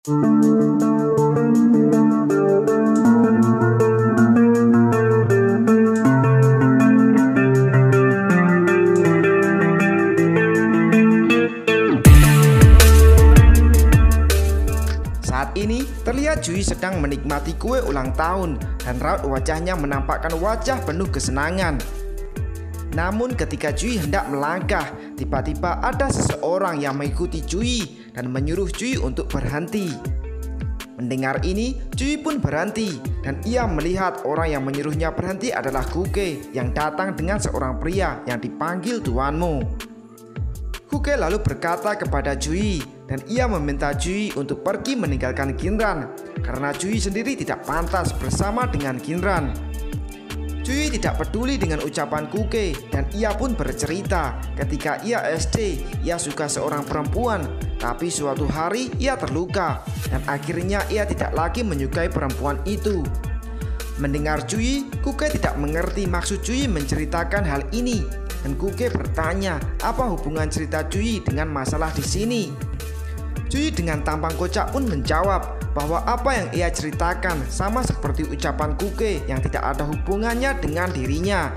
Saat ini terlihat Jui sedang menikmati kue ulang tahun dan raut wajahnya menampakkan wajah penuh kesenangan. Namun ketika Jui hendak melangkah, tiba-tiba ada seseorang yang mengikuti Jui dan menyuruh Jui untuk berhenti. Mendengar ini, Jui pun berhenti dan ia melihat orang yang menyuruhnya berhenti adalah Kuke yang datang dengan seorang pria yang dipanggil tuanmu. Kuke lalu berkata kepada Jui dan ia meminta Jui untuk pergi meninggalkan Kinran karena Jui sendiri tidak pantas bersama dengan Kinran. Jui tidak peduli dengan ucapan Kuke dan ia pun bercerita ketika ia SD ia suka seorang perempuan, tapi suatu hari ia terluka dan akhirnya ia tidak lagi menyukai perempuan itu. Mendengar Jui, Kuke tidak mengerti maksud Jui menceritakan hal ini dan Kuke bertanya apa hubungan cerita Jui dengan masalah di sini. Jui dengan tampang kocak pun menjawab bahwa apa yang ia ceritakan sama seperti ucapan Kuke yang tidak ada hubungannya dengan dirinya.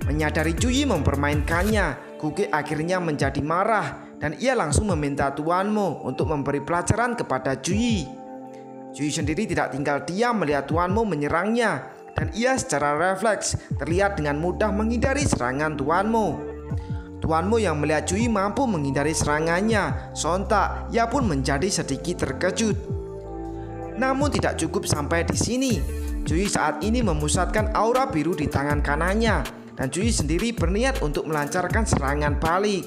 Menyadari Jui mempermainkannya, Kuke akhirnya menjadi marah dan ia langsung meminta tuanmu untuk memberi pelajaran kepada Jui. Jui sendiri tidak tinggal diam melihat tuanmu menyerangnya dan ia secara refleks terlihat dengan mudah menghindari serangan tuanmu. Tuanmu yang melihat Jui mampu menghindari serangannya, sontak ia pun menjadi sedikit terkejut. Namun tidak cukup sampai di sini. Jui saat ini memusatkan aura biru di tangan kanannya dan Jui sendiri berniat untuk melancarkan serangan balik.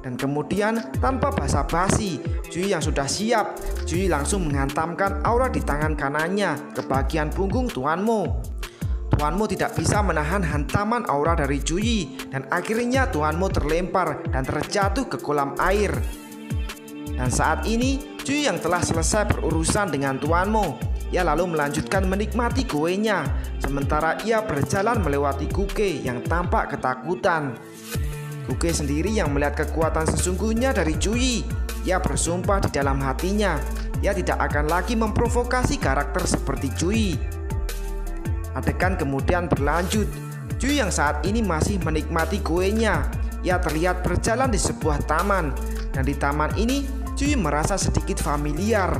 Dan kemudian tanpa basa-basi, Jui yang sudah siap, Jui langsung menghantamkan aura di tangan kanannya ke bagian punggung tuanmu. Tuanmu tidak bisa menahan hantaman aura dari Jui dan akhirnya tuanmu terlempar dan terjatuh ke kolam air. Dan saat ini Jui yang telah selesai berurusan dengan tuanmu, ia lalu melanjutkan menikmati kuenya sementara ia berjalan melewati Kuke yang tampak ketakutan. Kuke sendiri yang melihat kekuatan sesungguhnya dari Jui, ia bersumpah di dalam hatinya ia tidak akan lagi memprovokasi karakter seperti Jui. Adegan kemudian berlanjut. Jui yang saat ini masih menikmati kuenya, ia terlihat berjalan di sebuah taman dan di taman ini Jui merasa sedikit familiar.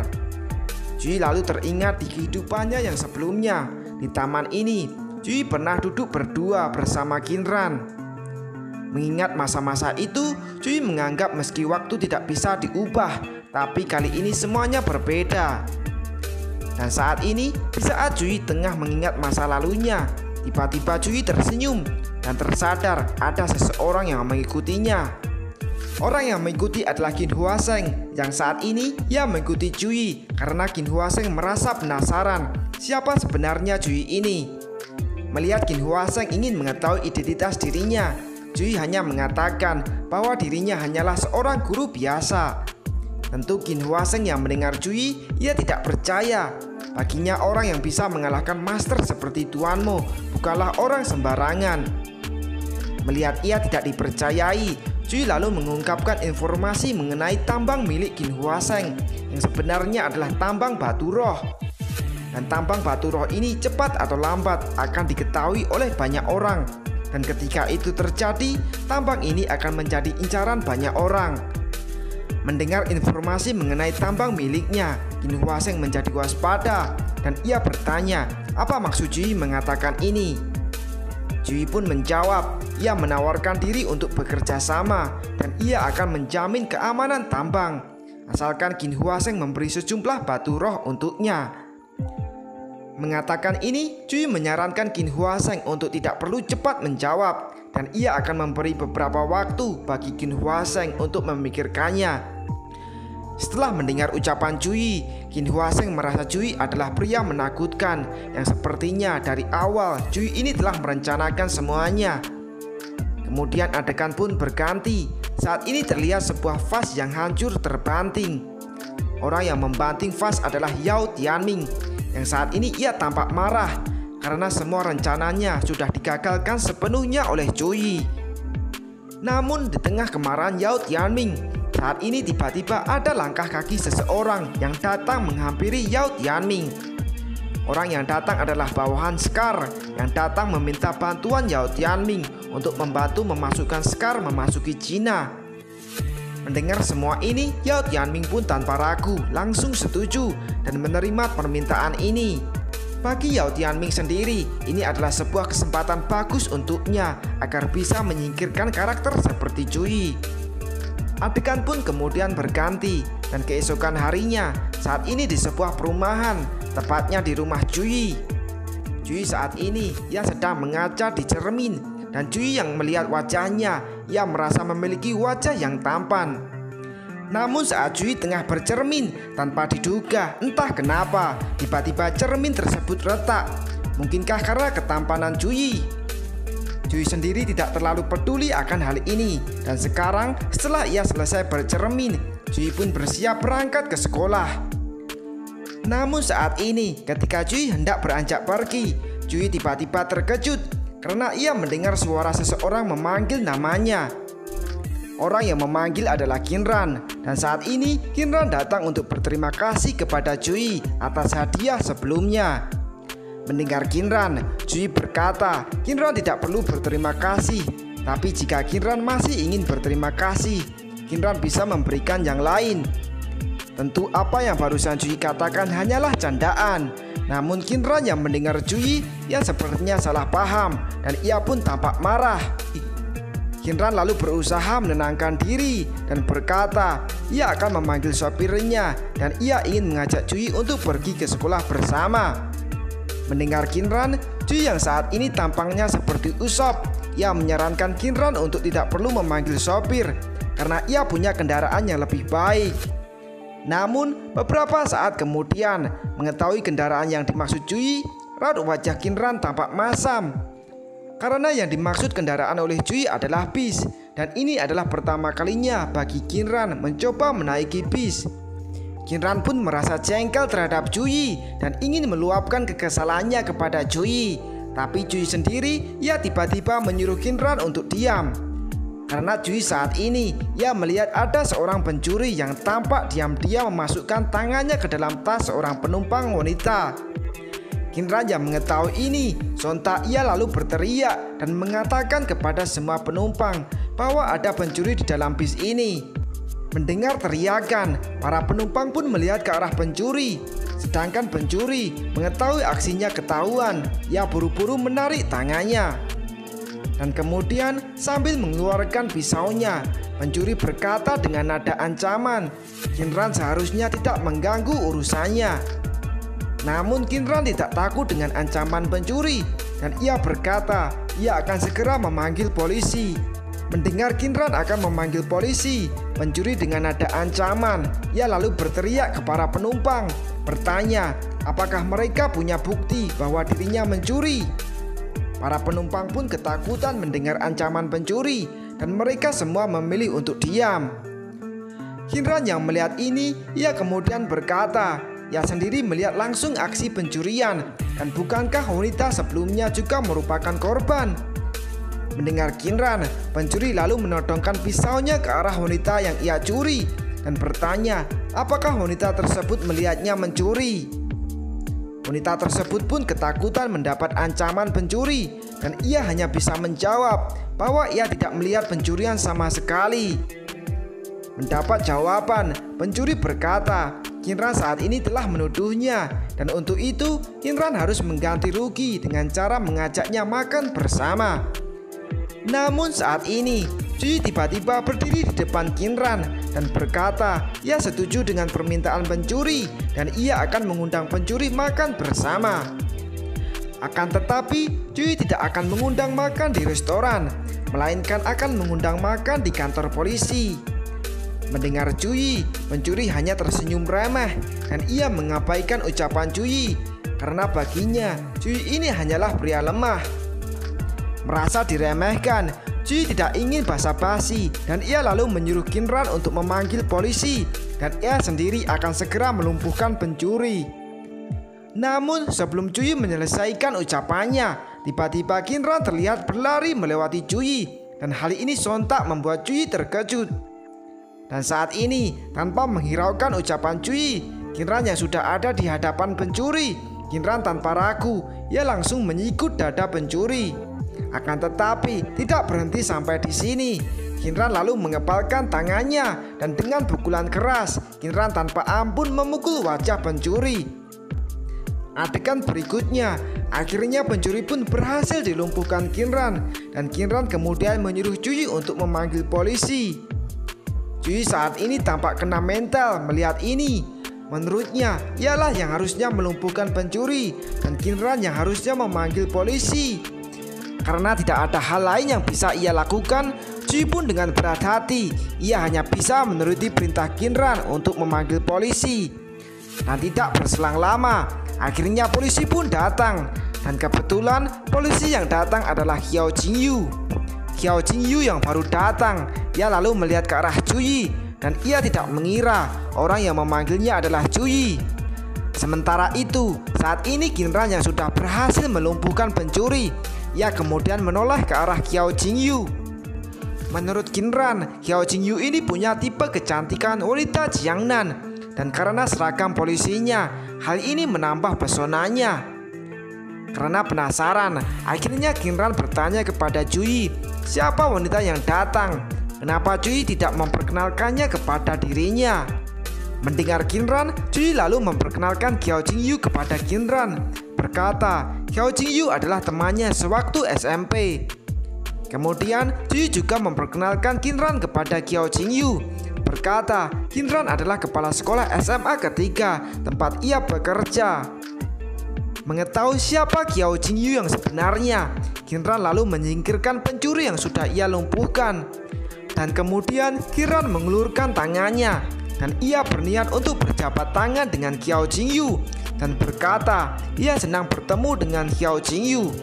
Jui lalu teringat di kehidupannya yang sebelumnya. Di taman ini Jui pernah duduk berdua bersama Kinran. Mengingat masa-masa itu, Jui menganggap meski waktu tidak bisa diubah, tapi kali ini semuanya berbeda. Dan saat ini, di saat Jui tengah mengingat masa lalunya, tiba-tiba Jui tersenyum dan tersadar ada seseorang yang mengikutinya. Orang yang mengikuti adalah Qin Huaseng yang saat ini ia mengikuti Jui karena Qin Huaseng merasa penasaran siapa sebenarnya Jui ini. Melihat Qin Huaseng ingin mengetahui identitas dirinya, Jui hanya mengatakan bahwa dirinya hanyalah seorang guru biasa. Tentu Qin Huaseng yang mendengar Jui, ia tidak percaya. Baginya orang yang bisa mengalahkan master seperti tuanmu bukanlah orang sembarangan. Melihat ia tidak dipercayai, Jui lalu mengungkapkan informasi mengenai tambang milik Qin Huaseng yang sebenarnya adalah tambang batu roh. Dan tambang batu roh ini cepat atau lambat akan diketahui oleh banyak orang. Dan ketika itu terjadi, tambang ini akan menjadi incaran banyak orang. Mendengar informasi mengenai tambang miliknya, Qin Huaseng menjadi waspada dan ia bertanya apa maksud Jui mengatakan ini. Jui pun menjawab ia menawarkan diri untuk bekerja sama dan ia akan menjamin keamanan tambang asalkan Qin Huaseng memberi sejumlah batu roh untuknya. Mengatakan ini, Jui menyarankan Qin Huaseng untuk tidak perlu cepat menjawab dan ia akan memberi beberapa waktu bagi Qin Huaseng untuk memikirkannya. Setelah mendengar ucapan Jui, Qin Huaseng merasa Jui adalah pria menakutkan yang sepertinya dari awal Jui ini telah merencanakan semuanya. Kemudian adegan pun berganti. Saat ini terlihat sebuah vas yang hancur terbanting. Orang yang membanting vas adalah Yao Tianming yang saat ini ia tampak marah karena semua rencananya sudah digagalkan sepenuhnya oleh Jui. Namun di tengah kemarahan Yao Tianming, Saat ini tiba-tiba ada langkah kaki seseorang yang datang menghampiri Yao Tianming. Orang yang datang adalah bawahan Scar yang datang meminta bantuan Yao Tianming untuk membantu memasukkan Scar memasuki Cina. Mendengar semua ini, Yao Tianming pun tanpa ragu langsung setuju dan menerima permintaan ini. Bagi Yao Tianming sendiri, ini adalah sebuah kesempatan bagus untuknya agar bisa menyingkirkan karakter seperti Cui. Adegan pun kemudian berganti dan keesokan harinya, saat ini di sebuah perumahan, tepatnya di rumah Cui. Cui saat ini ia sedang mengaca di cermin dan Cui yang melihat wajahnya, ia merasa memiliki wajah yang tampan. Namun saat Cui tengah bercermin, tanpa diduga entah kenapa tiba-tiba cermin tersebut retak. Mungkinkah karena ketampanan Cui? Cui sendiri tidak terlalu peduli akan hal ini. Dan sekarang setelah ia selesai bercermin, Cui pun bersiap berangkat ke sekolah. Namun saat ini ketika Cui hendak beranjak pergi, Cui tiba-tiba terkejut karena ia mendengar suara seseorang memanggil namanya. Orang yang memanggil adalah Qinran. Dan saat ini Qinran datang untuk berterima kasih kepada Cui atas hadiah sebelumnya. Mendengar Qinran, Cui berkata Qinran tidak perlu berterima kasih. Tapi jika Qinran masih ingin berterima kasih, Qinran bisa memberikan yang lain. Tentu apa yang barusan Cui katakan hanyalah candaan. Namun Qinran yang mendengar Cui, ia sepertinya salah paham dan ia pun tampak marah. Qinran lalu berusaha menenangkan diri dan berkata ia akan memanggil sopirnya dan ia ingin mengajak Cui untuk pergi ke sekolah bersama. Mendengar Qinran, Cui yang saat ini tampangnya seperti Usop, ia menyarankan Qinran untuk tidak perlu memanggil sopir karena ia punya kendaraan yang lebih baik. Namun beberapa saat kemudian, mengetahui kendaraan yang dimaksud Cui, raut wajah Qinran tampak masam. Karena yang dimaksud kendaraan oleh Cui adalah bis, dan ini adalah pertama kalinya bagi Qinran mencoba menaiki bis. Qinran pun merasa jengkel terhadap Cui dan ingin meluapkan kekesalannya kepada Cui. Tapi Cui sendiri, ia tiba-tiba menyuruh Qinran untuk diam. Karena Cui saat ini, ia melihat ada seorang pencuri yang tampak diam-diam memasukkan tangannya ke dalam tas seorang penumpang wanita. Qinran yang mengetahui ini, sontak ia lalu berteriak dan mengatakan kepada semua penumpang bahwa ada pencuri di dalam bis ini. Mendengar teriakan, para penumpang pun melihat ke arah pencuri. Sedangkan pencuri mengetahui aksinya ketahuan, ia buru-buru menarik tangannya. Dan kemudian sambil mengeluarkan pisaunya, pencuri berkata dengan nada ancaman, Qinran seharusnya tidak mengganggu urusannya. Namun Qinran tidak takut dengan ancaman pencuri dan ia berkata ia akan segera memanggil polisi. Mendengar Qinran akan memanggil polisi, pencuri dengan nada ancaman, ia lalu berteriak ke para penumpang, bertanya apakah mereka punya bukti bahwa dirinya mencuri. Para penumpang pun ketakutan mendengar ancaman pencuri dan mereka semua memilih untuk diam. Qinran yang melihat ini, ia kemudian berkata, ia sendiri melihat langsung aksi pencurian dan bukankah wanita sebelumnya juga merupakan korban? Mendengar Qinran, pencuri lalu menodongkan pisaunya ke arah wanita yang ia curi dan bertanya apakah wanita tersebut melihatnya mencuri. Wanita tersebut pun ketakutan mendapat ancaman pencuri dan ia hanya bisa menjawab bahwa ia tidak melihat pencurian sama sekali. Mendapat jawaban, pencuri berkata Qinran saat ini telah menuduhnya dan untuk itu Qinran harus mengganti rugi dengan cara mengajaknya makan bersama. Namun saat ini Cui tiba-tiba berdiri di depan Qinran dan berkata ia setuju dengan permintaan pencuri dan ia akan mengundang pencuri makan bersama. Akan tetapi Cui tidak akan mengundang makan di restoran, melainkan akan mengundang makan di kantor polisi. Mendengar Cui, pencuri hanya tersenyum remeh dan ia mengabaikan ucapan Cui karena baginya Cui ini hanyalah pria lemah. Merasa diremehkan, Cui tidak ingin basa-basi dan ia lalu menyuruh Qinran untuk memanggil polisi dan ia sendiri akan segera melumpuhkan pencuri. Namun sebelum Cui menyelesaikan ucapannya, tiba-tiba Qinran terlihat berlari melewati Cui dan hal ini sontak membuat Cui terkejut. Dan saat ini tanpa menghiraukan ucapan Cui, Kinran yang sudah ada di hadapan pencuri, Kinran tanpa ragu ia langsung menyikut dada pencuri. Akan tetapi tidak berhenti sampai di sini. Kinran lalu mengepalkan tangannya dan dengan pukulan keras Kinran tanpa ampun memukul wajah pencuri. Adegan berikutnya, akhirnya pencuri pun berhasil dilumpuhkan Kinran dan Kinran kemudian menyuruh Cui untuk memanggil polisi. Cui saat ini tampak kena mental melihat ini. Menurutnya, ialah yang harusnya melumpuhkan pencuri dan Kinran yang harusnya memanggil polisi. Karena tidak ada hal lain yang bisa ia lakukan, Cui pun dengan berat hati, ia hanya bisa menuruti perintah Kinran untuk memanggil polisi. Dan tidak berselang lama, akhirnya polisi pun datang. Dan kebetulan polisi yang datang adalah Xiao Jingyu. Xiao Jingyu yang baru datang, ia lalu melihat ke arah Cui dan ia tidak mengira orang yang memanggilnya adalah Cui. Sementara itu, saat ini Kinran yang sudah berhasil melumpuhkan pencuri, ia kemudian menoleh ke arah Xiao Jingyu. Menurut Kinran, Xiao Jingyu ini punya tipe kecantikan wanita Jiangnan. Dan karena seragam polisinya, hal ini menambah pesonanya. Karena penasaran, akhirnya Kinran bertanya kepada Cui, siapa wanita yang datang? Kenapa Cui tidak memperkenalkannya kepada dirinya? Mendengar Kinran, Cui lalu memperkenalkan Xiao Jingyu kepada Kinran. Berkata, Xiao Jingyu adalah temannya sewaktu SMP. Kemudian Cui juga memperkenalkan Kinran kepada Xiao Jingyu. Berkata, Kinran adalah kepala sekolah SMA ketiga tempat ia bekerja. Mengetahui siapa Xiao Jingyu yang sebenarnya, Kinran lalu menyingkirkan pencuri yang sudah ia lumpuhkan. Dan kemudian Kinran mengulurkan tangannya dan ia berniat untuk berjabat tangan dengan Xiao Jingyu dan berkata ia senang bertemu dengan Xiao Jingyu.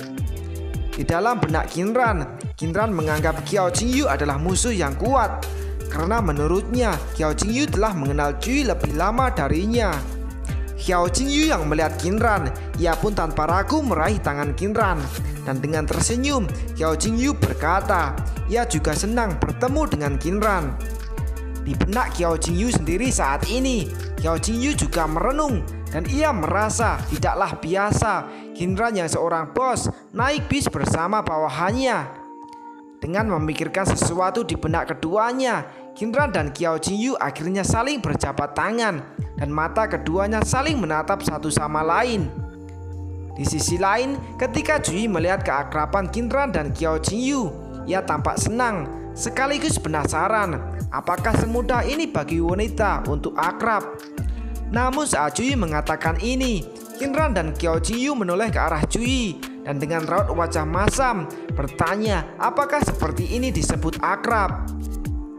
Di dalam benak Kinran menganggap Xiao Jingyu adalah musuh yang kuat. Karena menurutnya Xiao Jingyu telah mengenal Cui lebih lama darinya. Xiao Jingyu yang melihat Kinran, ia pun tanpa ragu meraih tangan Kinran. Dan dengan tersenyum, Xiao Jingyu berkata, ia juga senang bertemu dengan Kinran. Di benak Xiao Jingyu sendiri saat ini, Xiao Jingyu juga merenung dan ia merasa tidaklah biasa Kinran yang seorang bos naik bis bersama bawahannya. Dengan memikirkan sesuatu di benak keduanya, Kinran dan Xiao Jingyu akhirnya saling berjabat tangan dan mata keduanya saling menatap satu sama lain. Di sisi lain, ketika Cui melihat keakraban Kinran dan Xiao Jingyu, ia tampak senang sekaligus penasaran apakah semudah ini bagi wanita untuk akrab. Namun saat Cui mengatakan ini, Kinran dan Xiao Jingyu menoleh ke arah Cui dan dengan raut wajah masam bertanya apakah seperti ini disebut akrab.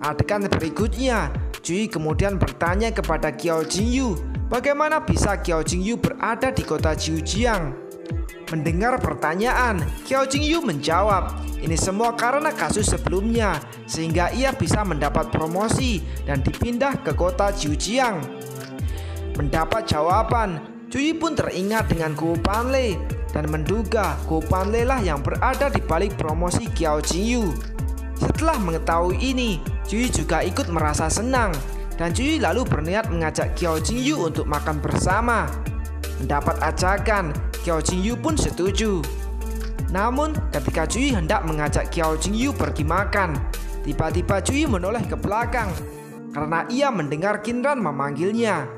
Adegan berikutnya, Cui kemudian bertanya kepada Xiao Jingyu bagaimana bisa Xiao Jingyu berada di kota Jiujiang. Mendengar pertanyaan, Xiao Jingyu menjawab ini semua karena kasus sebelumnya sehingga ia bisa mendapat promosi dan dipindah ke kota Jiujiang. Mendapat jawaban, Cui pun teringat dengan Guo Panle dan menduga Guo Panle lah yang berada di balik promosi Xiao Jingyu. Setelah mengetahui ini, Cui juga ikut merasa senang dan Cui lalu berniat mengajak Xiao Jingyu untuk makan bersama. Mendapat ajakan, Xiao Jingyu pun setuju. Namun ketika Cui hendak mengajak Xiao Jingyu pergi makan, tiba-tiba Cui menoleh ke belakang karena ia mendengar Kinran memanggilnya.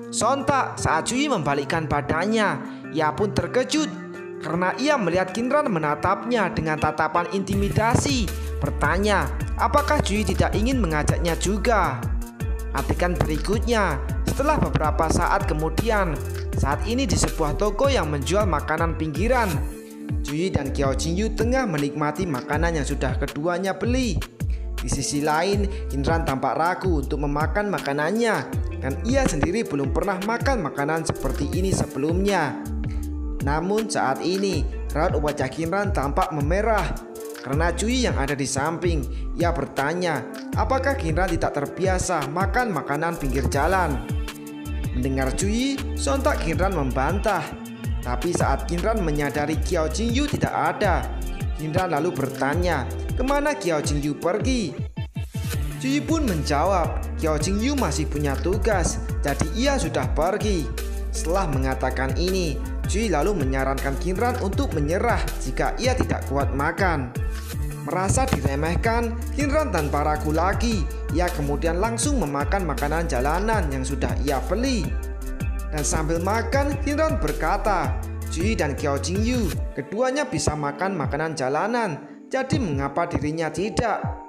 Sontak saat Cui membalikkan badannya, ia pun terkejut karena ia melihat Kinran menatapnya dengan tatapan intimidasi, bertanya apakah Cui tidak ingin mengajaknya juga. Adegan berikutnya, setelah beberapa saat kemudian, saat ini di sebuah toko yang menjual makanan pinggiran, Cui dan Xiao Jingyu tengah menikmati makanan yang sudah keduanya beli. Di sisi lain, Kinran tampak ragu untuk memakan makanannya dan ia sendiri belum pernah makan makanan seperti ini sebelumnya. Namun saat ini, raut wajah Kinran tampak memerah karena Cui yang ada di samping. Ia bertanya, apakah Kinran tidak terbiasa makan makanan pinggir jalan? Mendengar Cui, sontak Kinran membantah. Tapi saat Kinran menyadari Xiao Jingyu tidak ada, Kinran lalu bertanya, kemana Xiao Jingyu pergi? Cui pun menjawab, Kiao Jingyu masih punya tugas, jadi ia sudah pergi. Setelah mengatakan ini, Jui lalu menyarankan Kinran untuk menyerah jika ia tidak kuat makan. Merasa diremehkan, Kinran tanpa ragu lagi, ia kemudian langsung memakan makanan jalanan yang sudah ia beli. Dan sambil makan, Kinran berkata, Jui dan Kiao Jingyu keduanya bisa makan makanan jalanan, jadi mengapa dirinya tidak?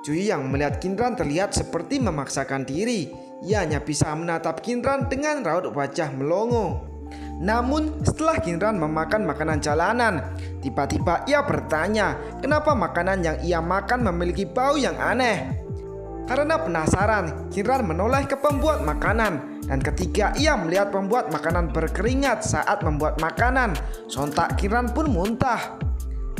Jui yang melihat Kinran terlihat seperti memaksakan diri. Ia hanya bisa menatap Kinran dengan raut wajah melongo. Namun setelah Kinran memakan makanan jalanan, tiba-tiba ia bertanya kenapa makanan yang ia makan memiliki bau yang aneh. Karena penasaran, Kinran menoleh ke pembuat makanan. Dan ketika ia melihat pembuat makanan berkeringat saat membuat makanan, sontak Kinran pun muntah.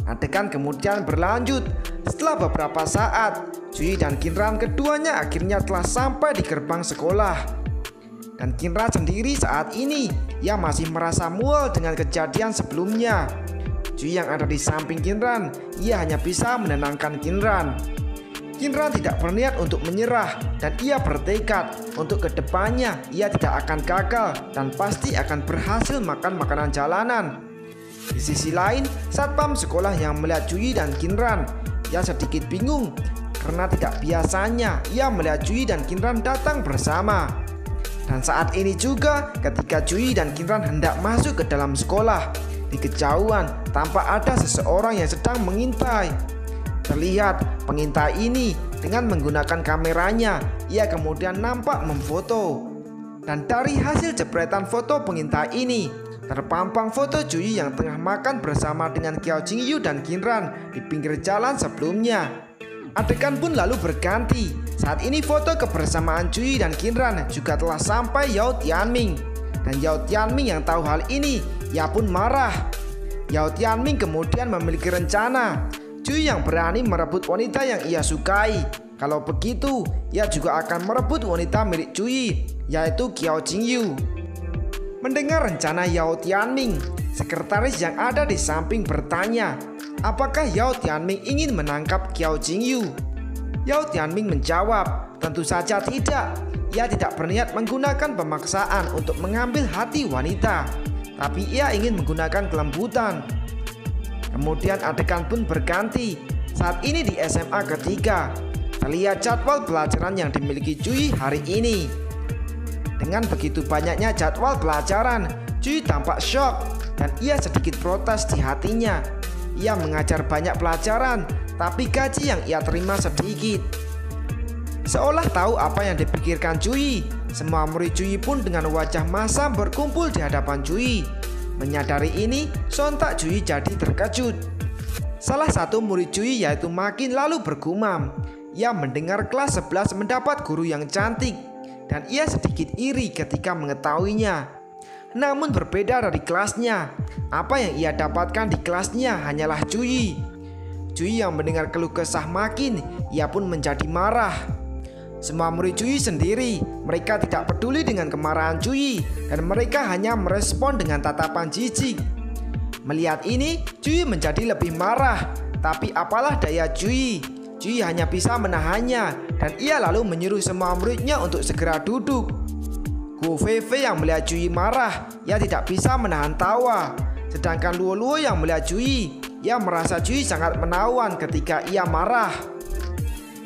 Adegan kemudian berlanjut. Setelah beberapa saat, Jui dan Kinran keduanya akhirnya telah sampai di gerbang sekolah. Dan Kinran sendiri saat ini, ia masih merasa mual dengan kejadian sebelumnya. Jui yang ada di samping Kinran, ia hanya bisa menenangkan Kinran. Kinran tidak berniat untuk menyerah dan ia bertekad untuk kedepannya ia tidak akan gagal dan pasti akan berhasil makan makanan jalanan. Di sisi lain, satpam sekolah yang melihat Jui dan Kinran, ia sedikit bingung karena tidak biasanya ia melihat Jui dan Kinran datang bersama. Dan saat ini juga ketika Jui dan Kinran hendak masuk ke dalam sekolah, di kejauhan tampak ada seseorang yang sedang mengintai. Terlihat pengintai ini dengan menggunakan kameranya, ia kemudian nampak memfoto. Dan dari hasil jepretan foto pengintai ini, terpampang foto Jui yang tengah makan bersama dengan Kiao Jingyu dan Kinran di pinggir jalan sebelumnya. Adegan pun lalu berganti. Saat ini foto kebersamaan Jui dan Kinran juga telah sampai Yao Tianming. Dan Yao Tianming yang tahu hal ini, ia pun marah. Yao Tianming kemudian memiliki rencana. Jui yang berani merebut wanita yang ia sukai. Kalau begitu, ia juga akan merebut wanita milik Jui, yaitu Kiao Jingyu. Mendengar rencana Yao Tianming, sekretaris yang ada di samping bertanya, apakah Yao Tianming ingin menangkap Kiao Jingyu? Yao Tianming menjawab, tentu saja tidak. Ia tidak berniat menggunakan pemaksaan untuk mengambil hati wanita, tapi ia ingin menggunakan kelembutan. Kemudian adegan pun berganti. Saat ini di SMA ketiga, terlihat jadwal pelajaran yang dimiliki Jui hari ini. Dengan begitu banyaknya jadwal pelajaran, Jui tampak shock dan ia sedikit protes di hatinya. Ia mengajar banyak pelajaran, tapi gaji yang ia terima sedikit. Seolah tahu apa yang dipikirkan Jui, semua murid Jui pun dengan wajah masam berkumpul di hadapan Jui. Menyadari ini, sontak Jui jadi terkejut. Salah satu murid Jui yaitu Makin lalu bergumam. Ia mendengar kelas 11 mendapat guru yang cantik dan ia sedikit iri ketika mengetahuinya. Namun berbeda dari kelasnya, apa yang ia dapatkan di kelasnya hanyalah Jui. Jui yang mendengar keluh kesah Makin, ia pun menjadi marah. Semua murid Jui sendiri, mereka tidak peduli dengan kemarahan Jui dan mereka hanya merespon dengan tatapan jijik. Melihat ini, Jui menjadi lebih marah, tapi apalah daya Jui. Jui hanya bisa menahannya dan ia lalu menyuruh semua muridnya untuk segera duduk. Guo Feifei yang melihat Jui marah, ia tidak bisa menahan tawa. Sedangkan Luo Luo yang melihat Jui, ia merasa Jui sangat menawan ketika ia marah.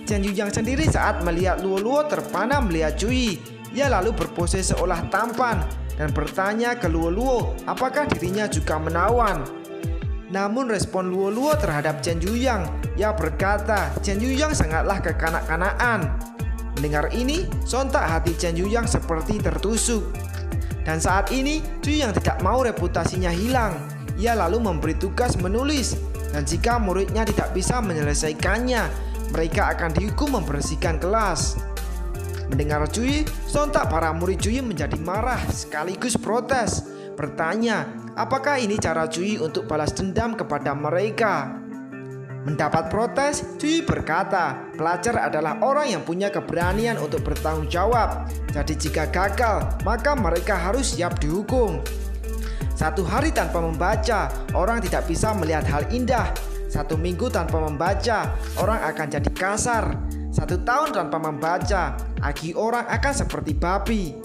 Chen Yuyang sendiri saat melihat Luo Luo terpana melihat Jui, ia lalu berpose seolah tampan dan bertanya ke Luo Luo apakah dirinya juga menawan. Namun respon Luo Luo terhadap Chen Yuyang, ia berkata Chen Yuyang sangatlah kekanak-kanakan. Mendengar ini, sontak hati Chen Yuyang seperti tertusuk. Dan saat ini, Jui yang tidak mau reputasinya hilang, ia lalu memberi tugas menulis. Dan jika muridnya tidak bisa menyelesaikannya, mereka akan dihukum membersihkan kelas. Mendengar Jui, sontak para murid Jui menjadi marah sekaligus protes, bertanya apakah ini cara Jui untuk balas dendam kepada mereka. Mendapat protes, Jui berkata pelajar adalah orang yang punya keberanian untuk bertanggung jawab. Jadi jika gagal, maka mereka harus siap dihukum. 1 hari tanpa membaca, orang tidak bisa melihat hal indah. 1 minggu tanpa membaca, orang akan jadi kasar. 1 tahun tanpa membaca agi orang akan seperti babi.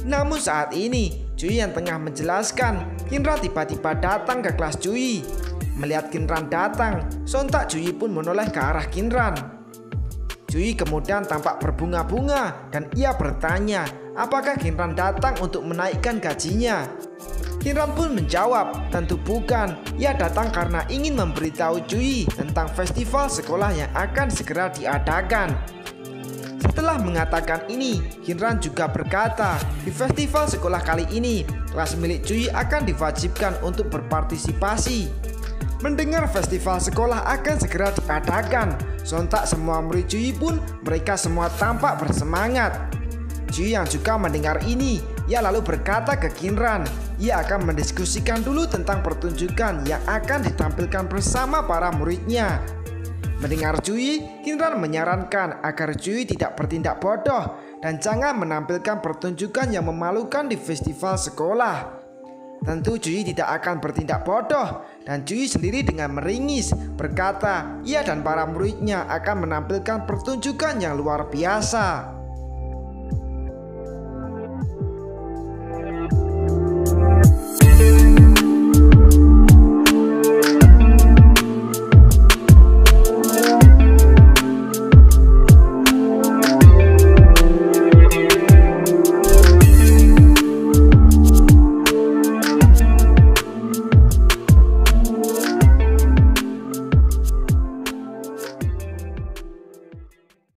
Namun saat ini Jui yang tengah menjelaskan, Kinran tiba-tiba datang ke kelas Jui. Melihat Kinran datang, sontak Jui pun menoleh ke arah Kinran. Jui kemudian tampak berbunga-bunga dan ia bertanya apakah Kinran datang untuk menaikkan gajinya. Kinran pun menjawab, tentu bukan, ia datang karena ingin memberitahu Jui tentang festival sekolah yang akan segera diadakan. Setelah mengatakan ini, Kinran juga berkata, di festival sekolah kali ini, kelas milik Jui akan diwajibkan untuk berpartisipasi. Mendengar festival sekolah akan segera diadakan, sontak semua murid Jui pun mereka semua tampak bersemangat. Jui yang juga mendengar ini, ia lalu berkata ke Kinran, ia akan mendiskusikan dulu tentang pertunjukan yang akan ditampilkan bersama para muridnya. Mendengar Jui, Kinran menyarankan agar Jui tidak bertindak bodoh dan jangan menampilkan pertunjukan yang memalukan di festival sekolah. Tentu Jui tidak akan bertindak bodoh dan Jui sendiri dengan meringis berkata ia dan para muridnya akan menampilkan pertunjukan yang luar biasa.